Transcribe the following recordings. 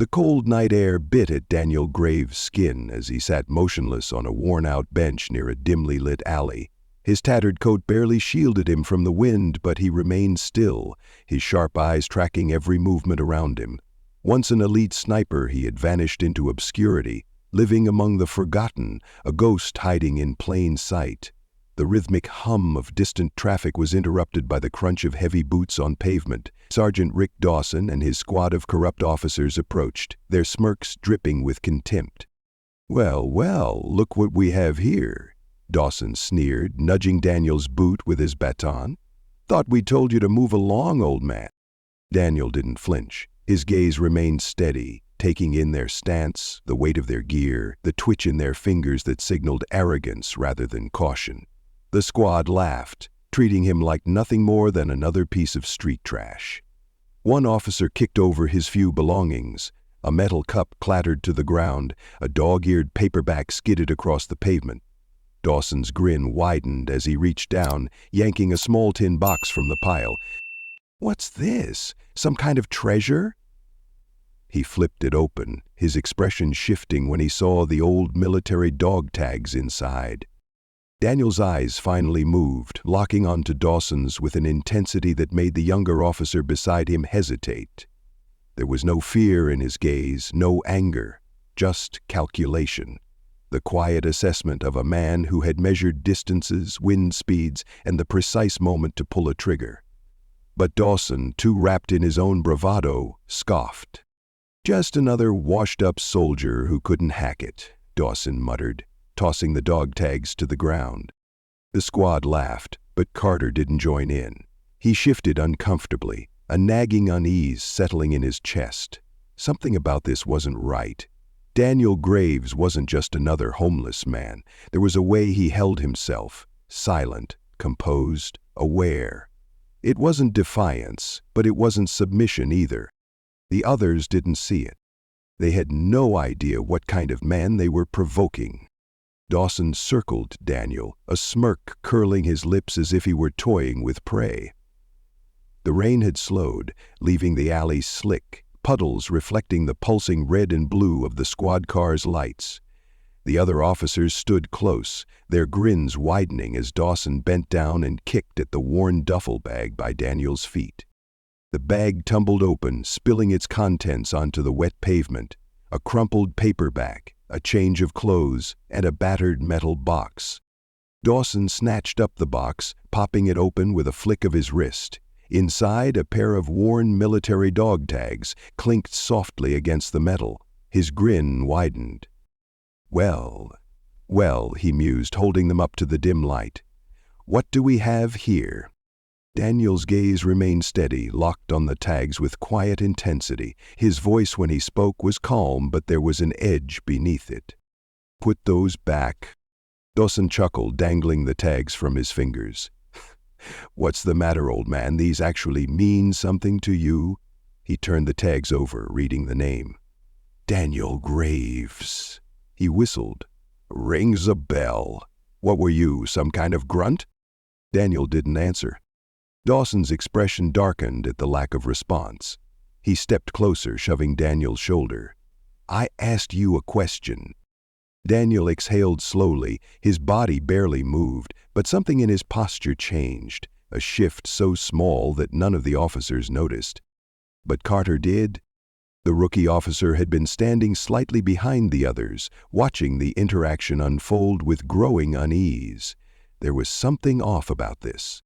The cold night air bit at Daniel Graves' skin as he sat motionless on a worn-out bench near a dimly lit alley. His tattered coat barely shielded him from the wind, but he remained still, his sharp eyes tracking every movement around him. Once an elite sniper, he had vanished into obscurity, living among the forgotten, a ghost hiding in plain sight. The rhythmic hum of distant traffic was interrupted by the crunch of heavy boots on pavement. Sergeant Rick Dawson and his squad of corrupt officers approached, their smirks dripping with contempt. "Well, well, look what we have here," Dawson sneered, nudging Daniel's boot with his baton. "Thought we told you to move along, old man." Daniel didn't flinch. His gaze remained steady, taking in their stance, the weight of their gear, the twitch in their fingers that signaled arrogance rather than caution. The squad laughed, treating him like nothing more than another piece of street trash. One officer kicked over his few belongings. A metal cup clattered to the ground, a dog-eared paperback skidded across the pavement. Dawson's grin widened as he reached down, yanking a small tin box from the pile. "What's this? Some kind of treasure?" He flipped it open, his expression shifting when he saw the old military dog tags inside. Daniel's eyes finally moved, locking onto Dawson's with an intensity that made the younger officer beside him hesitate. There was no fear in his gaze, no anger, just calculation. The quiet assessment of a man who had measured distances, wind speeds, and the precise moment to pull a trigger. But Dawson, too wrapped in his own bravado, scoffed. "Just another washed-up soldier who couldn't hack it," Dawson muttered, tossing the dog tags to the ground. The squad laughed, but Carter didn't join in. He shifted uncomfortably, a nagging unease settling in his chest. Something about this wasn't right. Daniel Graves wasn't just another homeless man. There was a way he held himself, silent, composed, aware. It wasn't defiance, but it wasn't submission either. The others didn't see it. They had no idea what kind of man they were provoking. Dawson circled Daniel, a smirk curling his lips as if he were toying with prey. The rain had slowed, leaving the alley slick, puddles reflecting the pulsing red and blue of the squad car's lights. The other officers stood close, their grins widening as Dawson bent down and kicked at the worn duffel bag by Daniel's feet. The bag tumbled open, spilling its contents onto the wet pavement. A crumpled paperback, a change of clothes, and a battered metal box. Dawson snatched up the box, popping it open with a flick of his wrist. Inside, a pair of worn military dog tags clinked softly against the metal. His grin widened. Well, he mused, holding them up to the dim light. "What do we have here?" Daniel's gaze remained steady, locked on the tags with quiet intensity. His voice when he spoke was calm, but there was an edge beneath it. "Put those back." Dawson chuckled, dangling the tags from his fingers. "What's the matter, old man? These actually mean something to you?" He turned the tags over, reading the name. "Daniel Graves." He whistled. "Rings a bell. What were you, some kind of grunt?" Daniel didn't answer. Dawson's expression darkened at the lack of response. He stepped closer, shoving Daniel's shoulder. "I asked you a question." Daniel exhaled slowly, his body barely moved, but something in his posture changed, a shift so small that none of the officers noticed. But Carter did. The rookie officer had been standing slightly behind the others, watching the interaction unfold with growing unease. There was something off about this.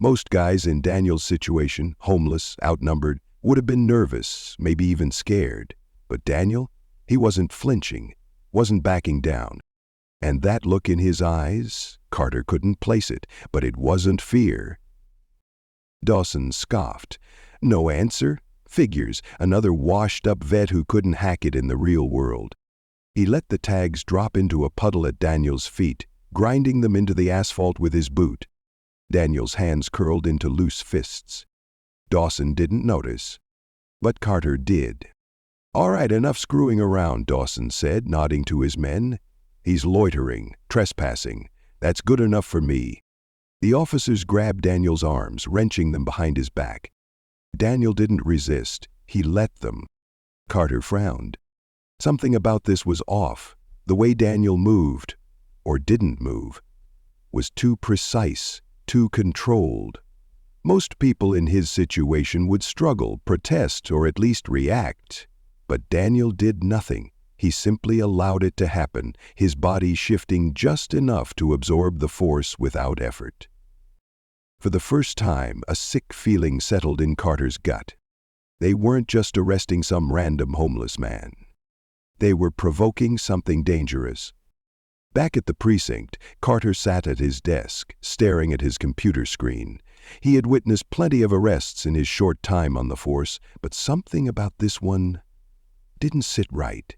Most guys in Daniel's situation, homeless, outnumbered, would have been nervous, maybe even scared. But Daniel, he wasn't flinching, wasn't backing down. And that look in his eyes, Carter couldn't place it, but it wasn't fear. Dawson scoffed. No answer? Figures, another washed-up vet who couldn't hack it in the real world. He let the tags drop into a puddle at Daniel's feet, grinding them into the asphalt with his boot. Daniel's hands curled into loose fists. Dawson didn't notice, but Carter did. "All right, enough screwing around," Dawson said, nodding to his men. "He's loitering, trespassing. That's good enough for me." The officers grabbed Daniel's arms, wrenching them behind his back. Daniel didn't resist. He let them. Carter frowned. Something about this was off. The way Daniel moved, or didn't move, was too precise, too controlled. Most people in his situation would struggle, protest, or at least react. But Daniel did nothing. He simply allowed it to happen, his body shifting just enough to absorb the force without effort. For the first time, a sick feeling settled in Carter's gut. They weren't just arresting some random homeless man. They were provoking something dangerous. Back at the precinct, Carter sat at his desk, staring at his computer screen. He had witnessed plenty of arrests in his short time on the force, but something about this one didn't sit right.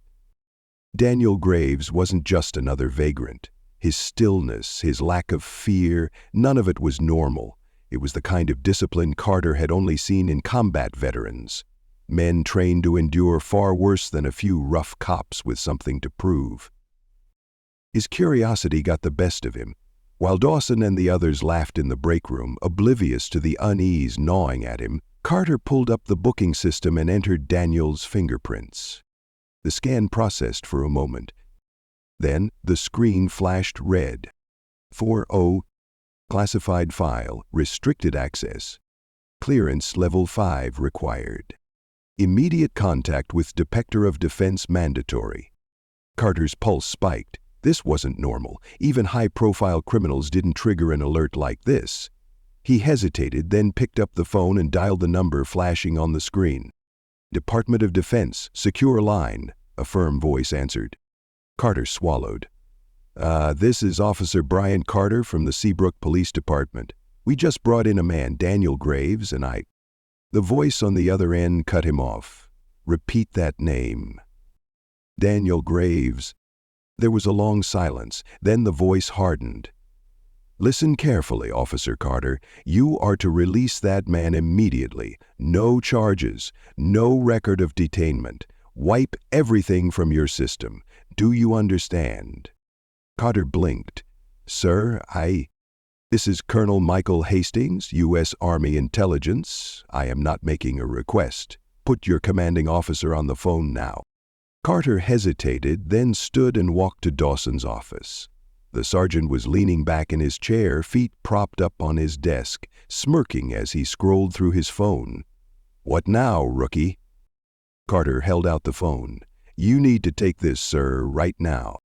Daniel Graves wasn't just another vagrant. His stillness, his lack of fear, none of it was normal. It was the kind of discipline Carter had only seen in combat veterans. Men trained to endure far worse than a few rough cops with something to prove. His curiosity got the best of him. While Dawson and the others laughed in the break room, oblivious to the unease gnawing at him, Carter pulled up the booking system and entered Daniel's fingerprints. The scan processed for a moment. Then the screen flashed red. 4-0, classified file, restricted access. Clearance level 5 required. Immediate contact with Depector of Defense mandatory. Carter's pulse spiked. This wasn't normal. Even high-profile criminals didn't trigger an alert like this. He hesitated, then picked up the phone and dialed the number flashing on the screen. Department of Defense, secure line, a firm voice answered. Carter swallowed. This is Officer Brian Carter from the Seabrook Police Department. We just brought in a man, Daniel Graves, and I... The voice on the other end cut him off. Repeat that name. Daniel Graves. There was a long silence, then the voice hardened. Listen carefully, Officer Carter. You are to release that man immediately. No charges, no record of detainment. Wipe everything from your system. Do you understand? Carter blinked. Sir, This is Colonel Michael Hastings, U.S. Army Intelligence. I am not making a request. Put your commanding officer on the phone now. Carter hesitated, then stood and walked to Dawson's office. The sergeant was leaning back in his chair, feet propped up on his desk, smirking as he scrolled through his phone. What now, rookie? Carter held out the phone. You need to take this, sir, right now.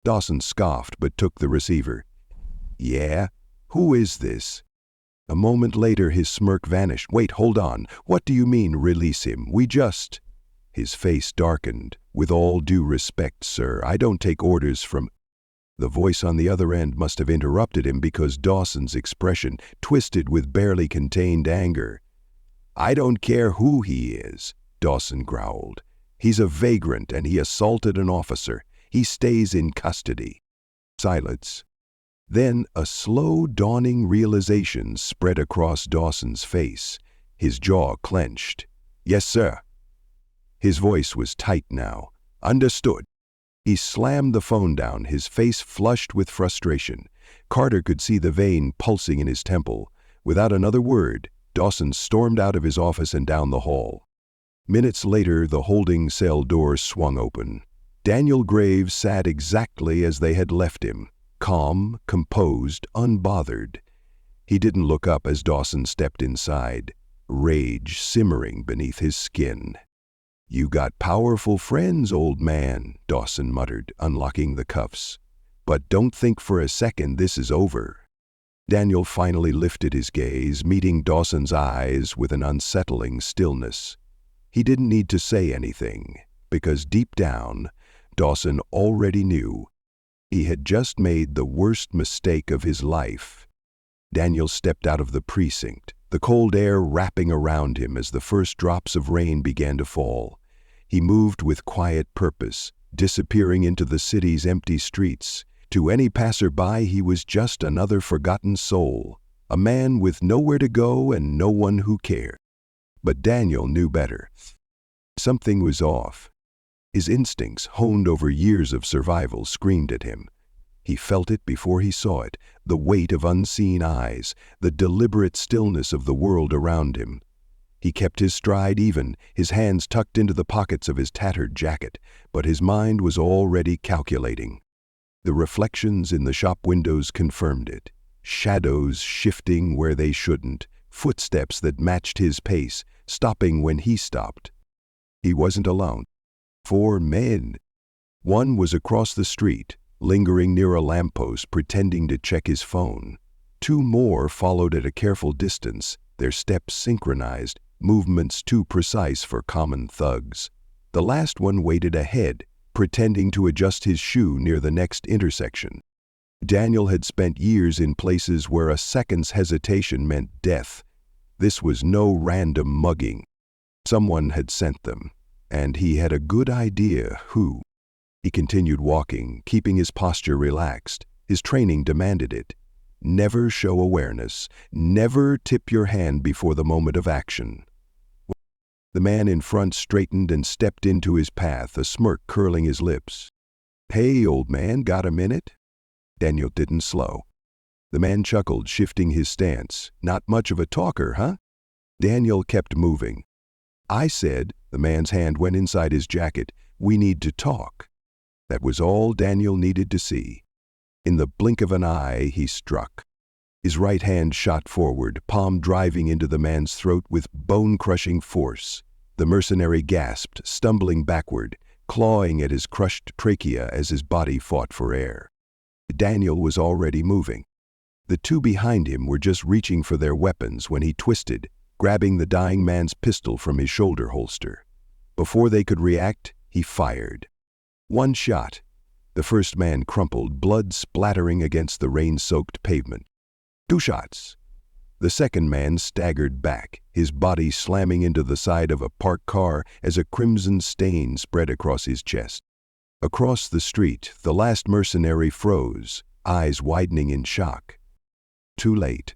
Dawson scoffed but took the receiver. Yeah? Who is this? A moment later his smirk vanished. Wait, hold on. What do you mean, release him? His face darkened. With all due respect, sir, I don't take orders from... The voice on the other end must have interrupted him because Dawson's expression twisted with barely contained anger. I don't care who he is, Dawson growled. He's a vagrant and he assaulted an officer. He stays in custody. Silence. Then a slow dawning realization spread across Dawson's face. His jaw clenched. Yes, sir. His voice was tight now. Understood. He slammed the phone down, his face flushed with frustration. Carter could see the vein pulsing in his temple. Without another word, Dawson stormed out of his office and down the hall. Minutes later, the holding cell door swung open. Daniel Graves sat exactly as they had left him, calm, composed, unbothered. He didn't look up as Dawson stepped inside, rage simmering beneath his skin. You got powerful friends, old man, Dawson muttered, unlocking the cuffs. But don't think for a second this is over. Daniel finally lifted his gaze, meeting Dawson's eyes with an unsettling stillness. He didn't need to say anything, because deep down, Dawson already knew. He had just made the worst mistake of his life. Daniel stepped out of the precinct, the cold air wrapping around him as the first drops of rain began to fall. He moved with quiet purpose, disappearing into the city's empty streets. To any passerby, he was just another forgotten soul, a man with nowhere to go and no one who cared. But Daniel knew better. Something was off. His instincts, honed over years of survival, screamed at him. He felt it before he saw it, the weight of unseen eyes, the deliberate stillness of the world around him. He kept his stride even, his hands tucked into the pockets of his tattered jacket, but his mind was already calculating. The reflections in the shop windows confirmed it. Shadows shifting where they shouldn't, footsteps that matched his pace, stopping when he stopped. He wasn't alone. 4 men. One was across the street, lingering near a lamppost, pretending to check his phone. 2 more followed at a careful distance, their steps synchronized, movements too precise for common thugs. The last one waited ahead, pretending to adjust his shoe near the next intersection. Daniel had spent years in places where a second's hesitation meant death. This was no random mugging. Someone had sent them, and he had a good idea who. He continued walking, keeping his posture relaxed. His training demanded it. Never show awareness. Never tip your hand before the moment of action. The man in front straightened and stepped into his path, a smirk curling his lips. "Hey, old man, got a minute?" Daniel didn't slow. The man chuckled, shifting his stance. "Not much of a talker, huh?" Daniel kept moving. "I said," the man's hand went inside his jacket, "we need to talk." That was all Daniel needed to see. In the blink of an eye, he struck. His right hand shot forward, palm driving into the man's throat with bone-crushing force. The mercenary gasped, stumbling backward, clawing at his crushed trachea as his body fought for air. Daniel was already moving. The 2 behind him were just reaching for their weapons when he twisted, grabbing the dying man's pistol from his shoulder holster. Before they could react, he fired. 1 shot. The first man crumpled, blood splattering against the rain-soaked pavement. 2 shots. The second man staggered back, his body slamming into the side of a parked car as a crimson stain spread across his chest. Across the street, the last mercenary froze, eyes widening in shock. Too late.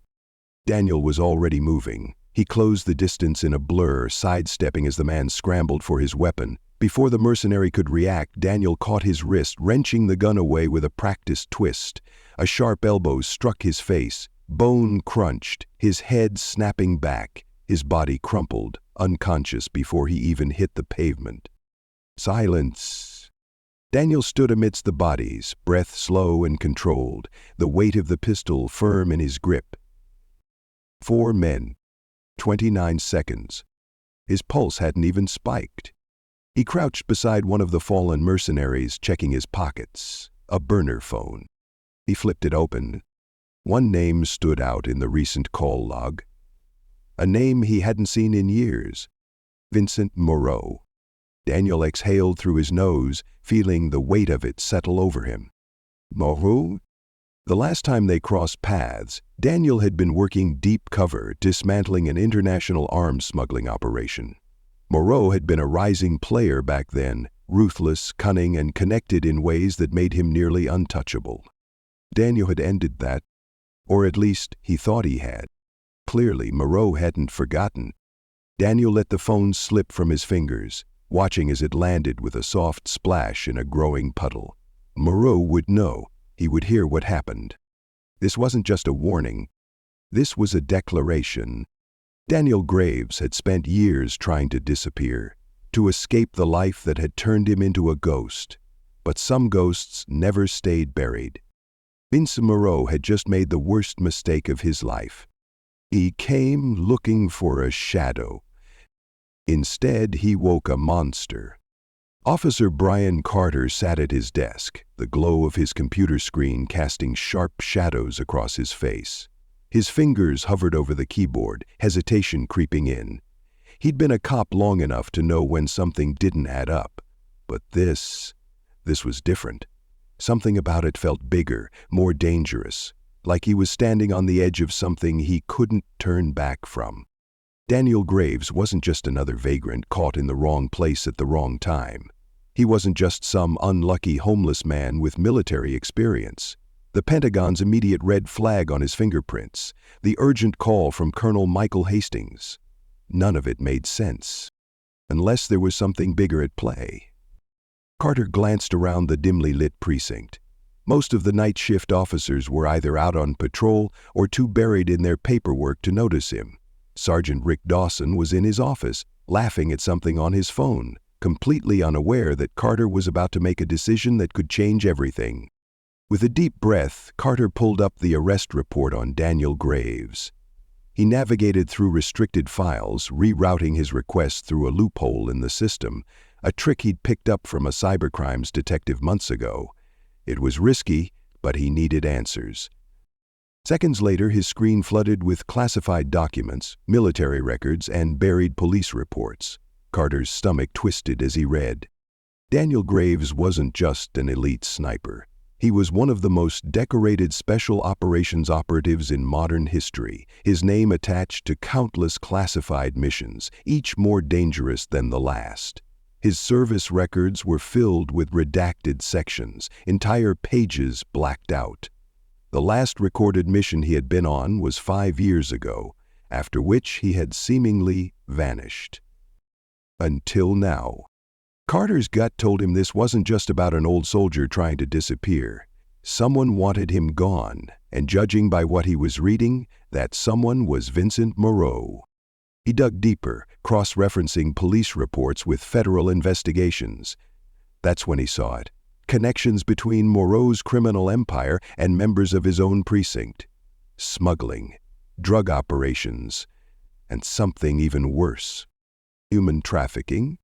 Daniel was already moving. He closed the distance in a blur, sidestepping as the man scrambled for his weapon. Before the mercenary could react, Daniel caught his wrist, wrenching the gun away with a practiced twist. A sharp elbow struck his face. Bone crunched, his head snapping back, his body crumpled, unconscious before he even hit the pavement. Silence. Daniel stood amidst the bodies, breath slow and controlled, the weight of the pistol firm in his grip. 4 men. 29 seconds. His pulse hadn't even spiked. He crouched beside one of the fallen mercenaries, checking his pockets. A burner phone. He flipped it open. One name stood out in the recent call log. A name he hadn't seen in years. Vincent Moreau. Daniel exhaled through his nose, feeling the weight of it settle over him. Moreau? The last time they crossed paths, Daniel had been working deep cover, dismantling an international arms smuggling operation. Moreau had been a rising player back then, ruthless, cunning, and connected in ways that made him nearly untouchable. Daniel had ended that. Or at least, he thought he had. Clearly, Moreau hadn't forgotten. Daniel let the phone slip from his fingers, watching as it landed with a soft splash in a growing puddle. Moreau would know. He would hear what happened. This wasn't just a warning. This was a declaration. Daniel Graves had spent years trying to disappear, to escape the life that had turned him into a ghost. But some ghosts never stayed buried. Vincent Moreau had just made the worst mistake of his life. He came looking for a shadow. Instead, he woke a monster. Officer Brian Carter sat at his desk, the glow of his computer screen casting sharp shadows across his face. His fingers hovered over the keyboard, hesitation creeping in. He'd been a cop long enough to know when something didn't add up. But this was different. Something about it felt bigger, more dangerous, like he was standing on the edge of something he couldn't turn back from. Daniel Graves wasn't just another vagrant caught in the wrong place at the wrong time. He wasn't just some unlucky homeless man with military experience. The Pentagon's immediate red flag on his fingerprints, the urgent call from Colonel Michael Hastings. None of it made sense, unless there was something bigger at play. Carter glanced around the dimly lit precinct. Most of the night shift officers were either out on patrol or too buried in their paperwork to notice him. Sergeant Rick Dawson was in his office, laughing at something on his phone, completely unaware that Carter was about to make a decision that could change everything. With a deep breath, Carter pulled up the arrest report on Daniel Graves. He navigated through restricted files, rerouting his request through a loophole in the system, a trick he'd picked up from a cybercrimes detective months ago. It was risky, but he needed answers. Seconds later, his screen flooded with classified documents, military records, and buried police reports. Carter's stomach twisted as he read. Daniel Graves wasn't just an elite sniper. He was one of the most decorated special operations operatives in modern history, his name attached to countless classified missions, each more dangerous than the last. His service records were filled with redacted sections, entire pages blacked out. The last recorded mission he had been on was 5 years ago, after which he had seemingly vanished. Until now. Carter's gut told him this wasn't just about an old soldier trying to disappear. Someone wanted him gone, and judging by what he was reading, that someone was Vincent Moreau. He dug deeper, cross-referencing police reports with federal investigations. That's when he saw it. Connections between Moreau's criminal empire and members of his own precinct. Smuggling, drug operations, and something even worse. Human trafficking?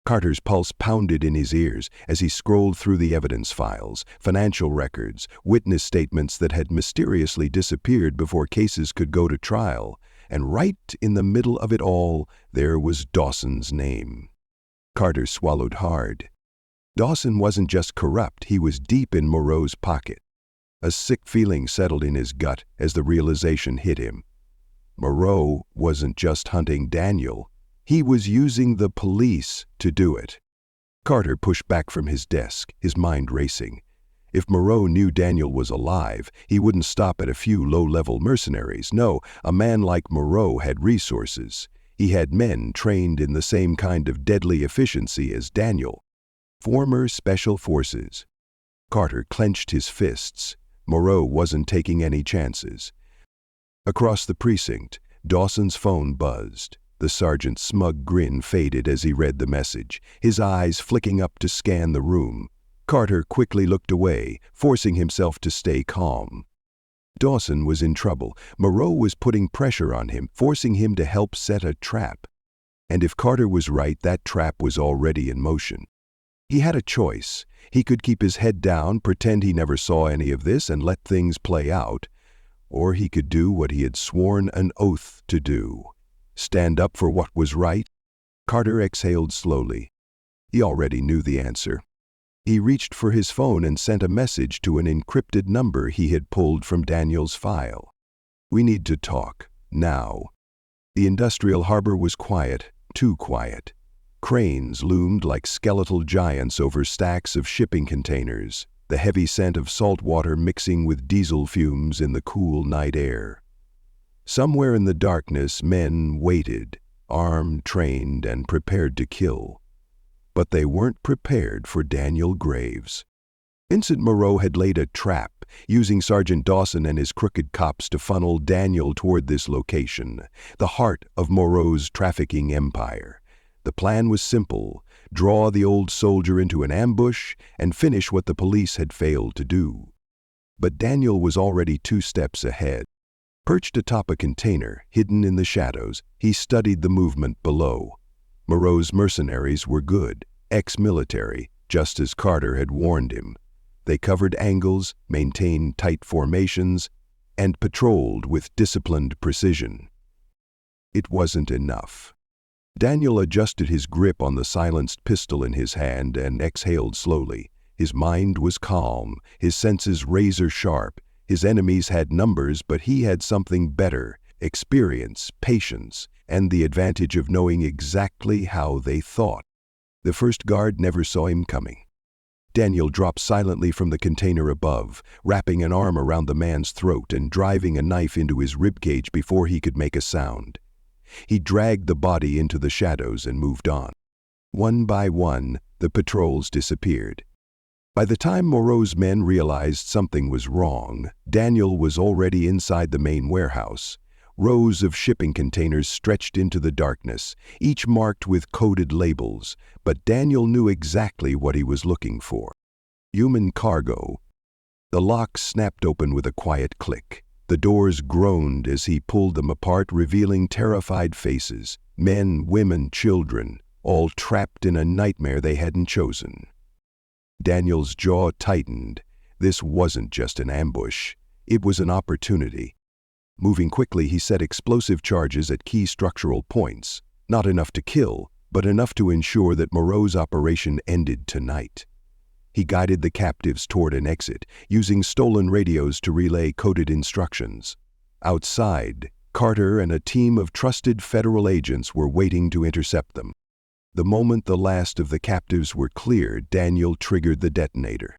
Carter's pulse pounded in his ears as he scrolled through the evidence files, financial records, witness statements that had mysteriously disappeared before cases could go to trial, and right in the middle of it all, there was Dawson's name. Carter swallowed hard. Dawson wasn't just corrupt, he was deep in Moreau's pocket. A sick feeling settled in his gut as the realization hit him. Moreau wasn't just hunting Daniel, he was using the police to do it. Carter pushed back from his desk, his mind racing. If Moreau knew Daniel was alive, he wouldn't stop at a few low-level mercenaries. No, a man like Moreau had resources. He had men trained in the same kind of deadly efficiency as Daniel. Former Special Forces. Carter clenched his fists. Moreau wasn't taking any chances. Across the precinct, Dawson's phone buzzed. The sergeant's smug grin faded as he read the message, his eyes flicking up to scan the room. Carter quickly looked away, forcing himself to stay calm. Dawson was in trouble. Moreau was putting pressure on him, forcing him to help set a trap. And if Carter was right, that trap was already in motion. He had a choice. He could keep his head down, pretend he never saw any of this, and let things play out. Or he could do what he had sworn an oath to do. Stand up for what was right? Carter exhaled slowly. He already knew the answer. He reached for his phone and sent a message to an encrypted number he had pulled from Daniel's file. "We need to talk, now." The industrial harbor was quiet, too quiet. Cranes loomed like skeletal giants over stacks of shipping containers, the heavy scent of salt water mixing with diesel fumes in the cool night air. Somewhere in the darkness, men waited, armed, trained, and prepared to kill. But they weren't prepared for Daniel Graves. Vincent Moreau had laid a trap, using Sergeant Dawson and his crooked cops to funnel Daniel toward this location, the heart of Moreau's trafficking empire. The plan was simple: draw the old soldier into an ambush and finish what the police had failed to do. But Daniel was already 2 steps ahead. Perched atop a container, hidden in the shadows, he studied the movement below. Moreau's mercenaries were good, ex-military, just as Carter had warned him. They covered angles, maintained tight formations, and patrolled with disciplined precision. It wasn't enough. Daniel adjusted his grip on the silenced pistol in his hand and exhaled slowly. His mind was calm, his senses razor-sharp. His enemies had numbers, but he had something better: experience, patience, and the advantage of knowing exactly how they thought. The first guard never saw him coming. Daniel dropped silently from the container above, wrapping an arm around the man's throat and driving a knife into his ribcage before he could make a sound. He dragged the body into the shadows and moved on. One by one, the patrols disappeared. By the time Moreau's men realized something was wrong, Daniel was already inside the main warehouse. Rows of shipping containers stretched into the darkness, each marked with coded labels, but Daniel knew exactly what he was looking for. Human cargo. The locks snapped open with a quiet click. The doors groaned as he pulled them apart, revealing terrified faces. Men, women, children, all trapped in a nightmare they hadn't chosen. Daniel's jaw tightened. This wasn't just an ambush. It was an opportunity. Moving quickly, he set explosive charges at key structural points. Not enough to kill, but enough to ensure that Moreau's operation ended tonight. He guided the captives toward an exit, using stolen radios to relay coded instructions. Outside, Carter and a team of trusted federal agents were waiting to intercept them. The moment the last of the captives were cleared, Daniel triggered the detonator.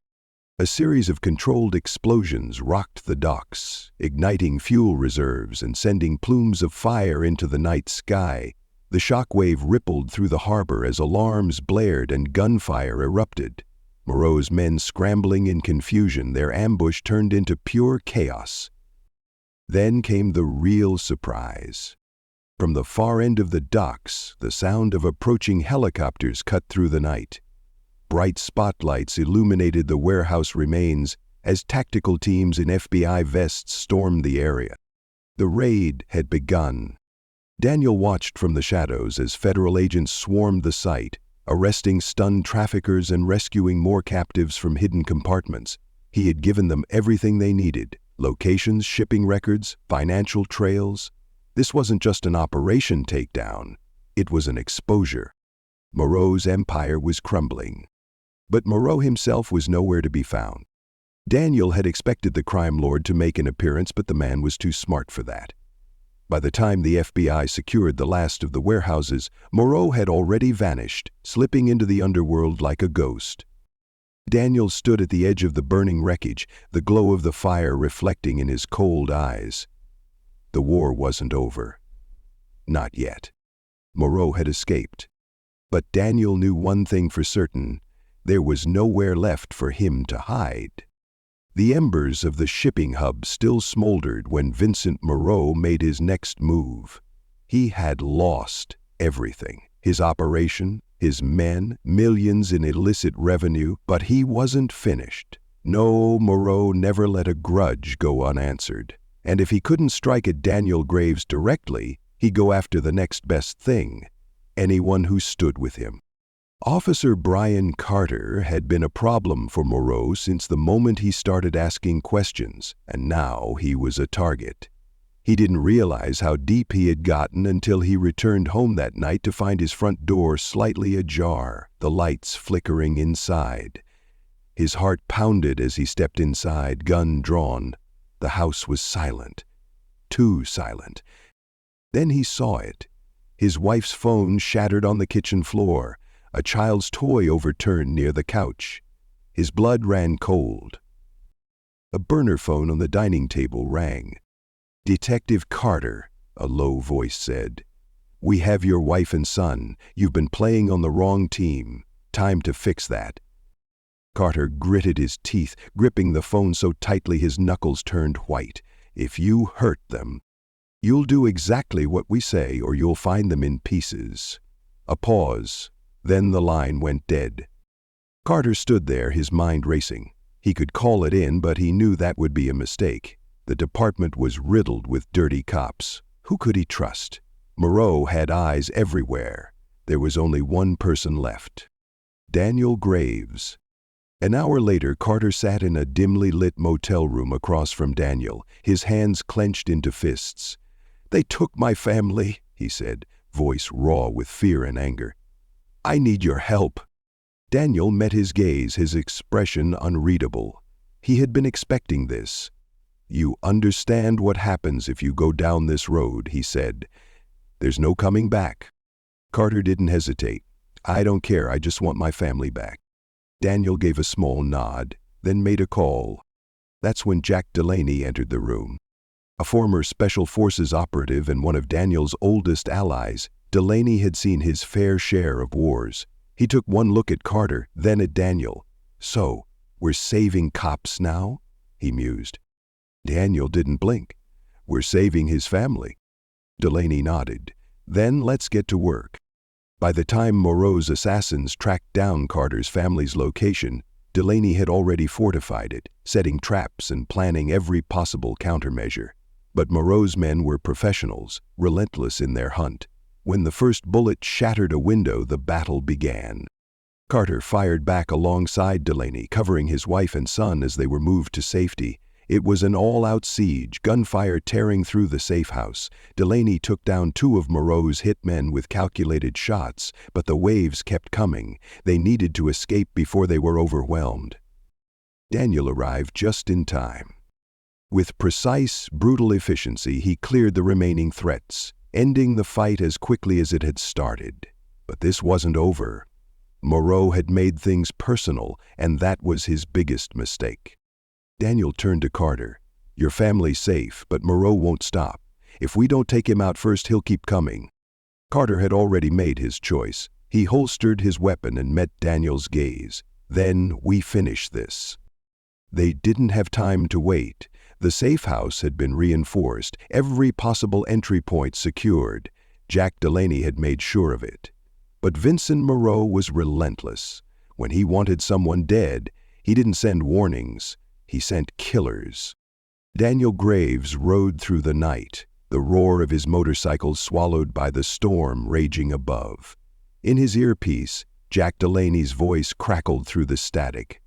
A series of controlled explosions rocked the docks, igniting fuel reserves and sending plumes of fire into the night sky. The shockwave rippled through the harbor as alarms blared and gunfire erupted. Moreau's men scrambling in confusion, their ambush turned into pure chaos. Then came the real surprise. From the far end of the docks, the sound of approaching helicopters cut through the night. Bright spotlights illuminated the warehouse remains as tactical teams in FBI vests stormed the area. The raid had begun. Daniel watched from the shadows as federal agents swarmed the site, arresting stunned traffickers and rescuing more captives from hidden compartments. He had given them everything they needed: locations, shipping records, financial trails. This wasn't just an operation takedown, it was an exposure. Moreau's empire was crumbling. But Moreau himself was nowhere to be found. Daniel had expected the crime lord to make an appearance, but the man was too smart for that. By the time the FBI secured the last of the warehouses, Moreau had already vanished, slipping into the underworld like a ghost. Daniel stood at the edge of the burning wreckage, the glow of the fire reflecting in his cold eyes. The war wasn't over. Not yet. Moreau had escaped. But Daniel knew one thing for certain: there was nowhere left for him to hide. The embers of the shipping hub still smoldered when Vincent Moreau made his next move. He had lost everything: his operation, his men, millions in illicit revenue, but he wasn't finished. No, Moreau never let a grudge go unanswered. And if he couldn't strike at Daniel Graves directly, he'd go after the next best thing: anyone who stood with him. Officer Brian Carter had been a problem for Moreau since the moment he started asking questions, and now he was a target. He didn't realize how deep he had gotten until he returned home that night to find his front door slightly ajar, the lights flickering inside. His heart pounded as he stepped inside, gun drawn. The house was silent. Too silent. Then he saw it. His wife's phone shattered on the kitchen floor. A child's toy overturned near the couch. His blood ran cold. A burner phone on the dining table rang. "Detective Carter," a low voice said. "We have your wife and son. You've been playing on the wrong team. Time to fix that." Carter gritted his teeth, gripping the phone so tightly his knuckles turned white. "If you hurt them, you'll do exactly what we say, or you'll find them in pieces." A pause. Then the line went dead. Carter stood there, his mind racing. He could call it in, but he knew that would be a mistake. The department was riddled with dirty cops. Who could he trust? Moreau had eyes everywhere. There was only one person left: Daniel Graves. An hour later, Carter sat in a dimly lit motel room across from Daniel, his hands clenched into fists. "They took my family," he said, voice raw with fear and anger. "I need your help." Daniel met his gaze, his expression unreadable. He had been expecting this. "You understand what happens if you go down this road," he said. "There's no coming back." Carter didn't hesitate. "I don't care, I just want my family back." Daniel gave a small nod, then made a call. That's when Jack Delaney entered the room. A former Special Forces operative and one of Daniel's oldest allies, Delaney had seen his fair share of wars. He took one look at Carter, then at Daniel. "So, we're saving cops now?" he mused. Daniel didn't blink. "We're saving his family." Delaney nodded. Then let's get to work. By the time Moreau's assassins tracked down Carter's family's location, Delaney had already fortified it, setting traps and planning every possible countermeasure. But Moreau's men were professionals, relentless in their hunt. When the first bullet shattered a window, the battle began. Carter fired back alongside Delaney, covering his wife and son as they were moved to safety. It was an all-out siege, gunfire tearing through the safe house. Delaney took down 2 of Moreau's hitmen with calculated shots, but the waves kept coming. They needed to escape before they were overwhelmed. Daniel arrived just in time. With precise, brutal efficiency, he cleared the remaining threats, ending the fight as quickly as it had started. But this wasn't over. Moreau had made things personal, and that was his biggest mistake. Daniel turned to Carter. "Your family's safe, but Moreau won't stop. If we don't take him out first, he'll keep coming." Carter had already made his choice. He holstered his weapon and met Daniel's gaze. "Then we finish this." They didn't have time to wait. The safe house had been reinforced, every possible entry point secured. Jack Delaney had made sure of it. But Vincent Moreau was relentless. When he wanted someone dead, he didn't send warnings. He sent killers. Daniel Graves rode through the night, the roar of his motorcycle swallowed by the storm raging above. In his earpiece, Jack Delaney's voice crackled through the static.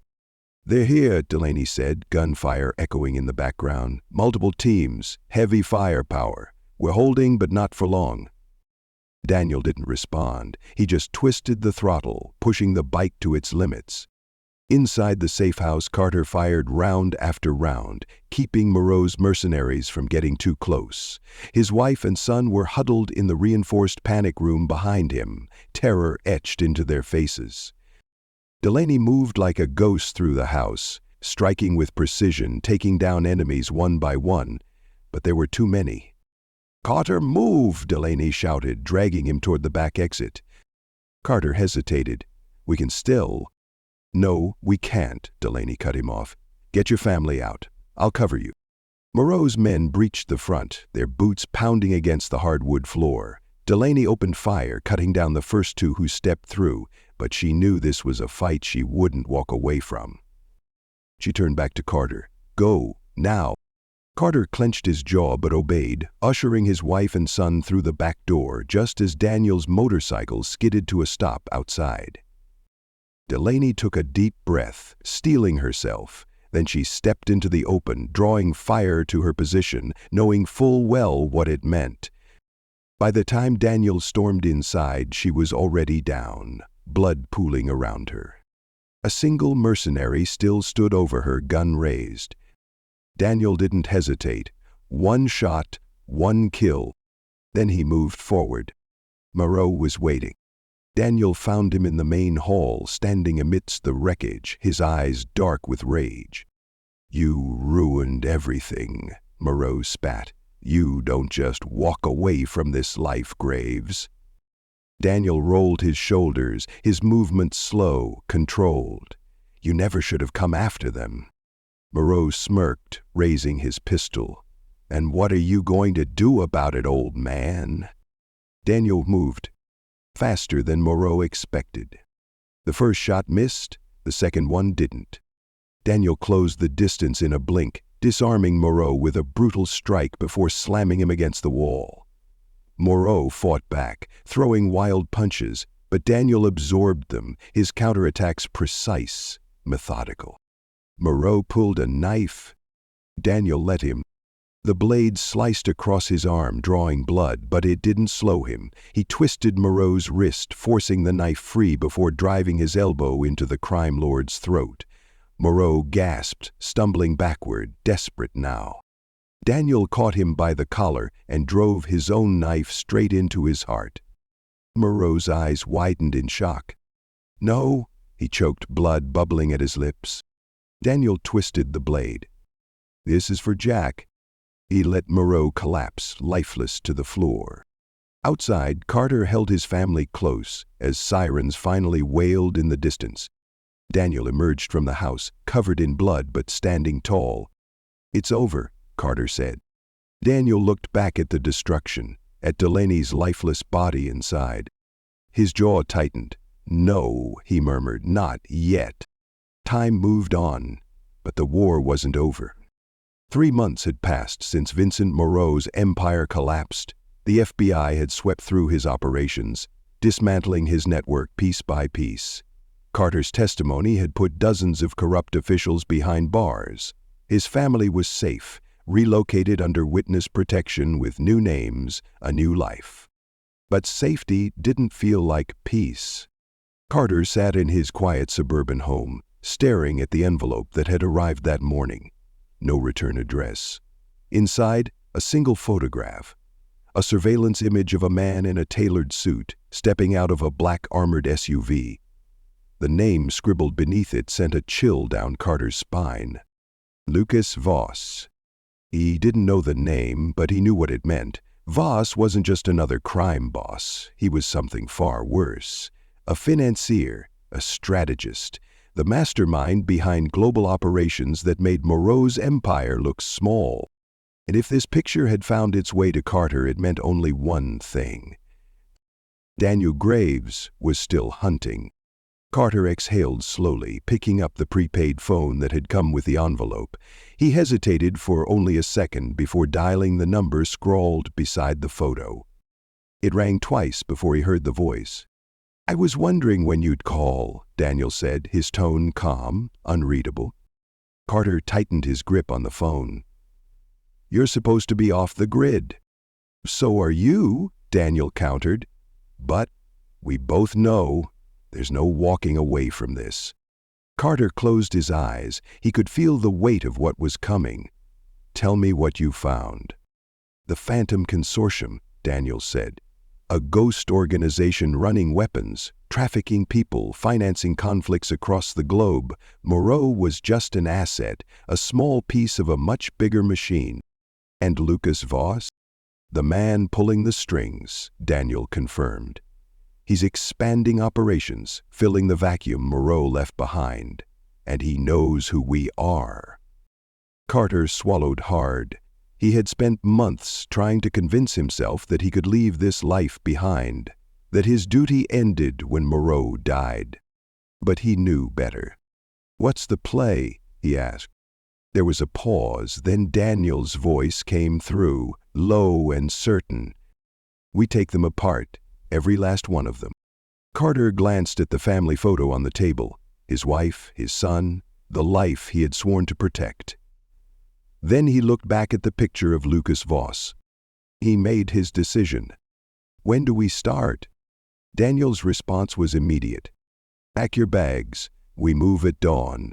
"They're here," Delaney said, gunfire echoing in the background. "Multiple teams, heavy firepower. We're holding, but not for long." Daniel didn't respond. He just twisted the throttle, pushing the bike to its limits. Inside the safe house, Carter fired round after round, keeping Moreau's mercenaries from getting too close. His wife and son were huddled in the reinforced panic room behind him, terror etched into their faces. Delaney moved like a ghost through the house, striking with precision, taking down enemies one by one, but there were too many. "Carter, move!" Delaney shouted, dragging him toward the back exit. Carter hesitated. "We can still—" "No, we can't," Delaney cut him off. "Get your family out. I'll cover you." Moreau's men breached the front, their boots pounding against the hardwood floor. Delaney opened fire, cutting down the first 2 who stepped through, but she knew this was a fight she wouldn't walk away from. She turned back to Carter. "Go, now." Carter clenched his jaw but obeyed, ushering his wife and son through the back door just as Daniel's motorcycle skidded to a stop outside. Delaney took a deep breath, steeling herself. Then she stepped into the open, drawing fire to her position, knowing full well what it meant. By the time Daniel stormed inside, she was already down, blood pooling around her. A single mercenary still stood over her, gun raised. Daniel didn't hesitate. 1 shot, 1 kill. Then he moved forward. Moreau was waiting. Daniel found him in the main hall, standing amidst the wreckage, his eyes dark with rage. "You ruined everything," Moreau spat. "You don't just walk away from this life, Graves." Daniel rolled his shoulders, his movements slow, controlled. "You never should have come after them." Moreau smirked, raising his pistol. "And what are you going to do about it, old man?" Daniel moved, faster than Moreau expected. The first shot missed, the second one didn't. Daniel closed the distance in a blink, disarming Moreau with a brutal strike before slamming him against the wall. Moreau fought back, throwing wild punches, but Daniel absorbed them, his counterattacks precise, methodical. Moreau pulled a knife. Daniel let him. The blade sliced across his arm, drawing blood, but it didn't slow him. He twisted Moreau's wrist, forcing the knife free before driving his elbow into the crime lord's throat. Moreau gasped, stumbling backward, desperate now. Daniel caught him by the collar and drove his own knife straight into his heart. Moreau's eyes widened in shock. "No," he choked, blood bubbling at his lips. Daniel twisted the blade. "This is for Jack." He let Moreau collapse, lifeless, to the floor. Outside, Carter held his family close as sirens finally wailed in the distance. Daniel emerged from the house, covered in blood but standing tall. "It's over," Carter said. Daniel looked back at the destruction, at Delaney's lifeless body inside. His jaw tightened. "No," he murmured, "not yet." Time moved on, but the war wasn't over. 3 months had passed since Vincent Moreau's empire collapsed. The FBI had swept through his operations, dismantling his network piece by piece. Carter's testimony had put dozens of corrupt officials behind bars. His family was safe, relocated under witness protection with new names, a new life. But safety didn't feel like peace. Carter sat in his quiet suburban home, staring at the envelope that had arrived that morning. No return address. Inside, a single photograph. A surveillance image of a man in a tailored suit, stepping out of a black armored SUV. The name scribbled beneath it sent a chill down Carter's spine. Lucas Voss. He didn't know the name, but he knew what it meant. Voss wasn't just another crime boss. He was something far worse. A financier, a strategist, the mastermind behind global operations that made Moreau's empire look small. And if this picture had found its way to Carter, it meant only one thing. Daniel Graves was still hunting. Carter exhaled slowly, picking up the prepaid phone that had come with the envelope. He hesitated for only a second before dialing the number scrawled beside the photo. It rang twice before he heard the voice. "I was wondering when you'd call," Daniel said, his tone calm, unreadable. Carter tightened his grip on the phone. "You're supposed to be off the grid." "So are you," Daniel countered. "But we both know there's no walking away from this." Carter closed his eyes. He could feel the weight of what was coming. "Tell me what you found." "The Phantom Consortium," Daniel said. "A ghost organization running weapons, trafficking people, financing conflicts across the globe. Moreau was just an asset, a small piece of a much bigger machine." "And Lucas Voss?" "The man pulling the strings," Daniel confirmed. "He's expanding operations, filling the vacuum Moreau left behind. And he knows who we are." Carter swallowed hard. He had spent months trying to convince himself that he could leave this life behind, that his duty ended when Moreau died. But he knew better. "What's the play?" he asked. There was a pause, then Daniel's voice came through, low and certain. "We take them apart, every last one of them." Carter glanced at the family photo on the table, his wife, his son, the life he had sworn to protect. Then he looked back at the picture of Lucas Voss. He made his decision. "When do we start?" Daniel's response was immediate. "Pack your bags. We move at dawn.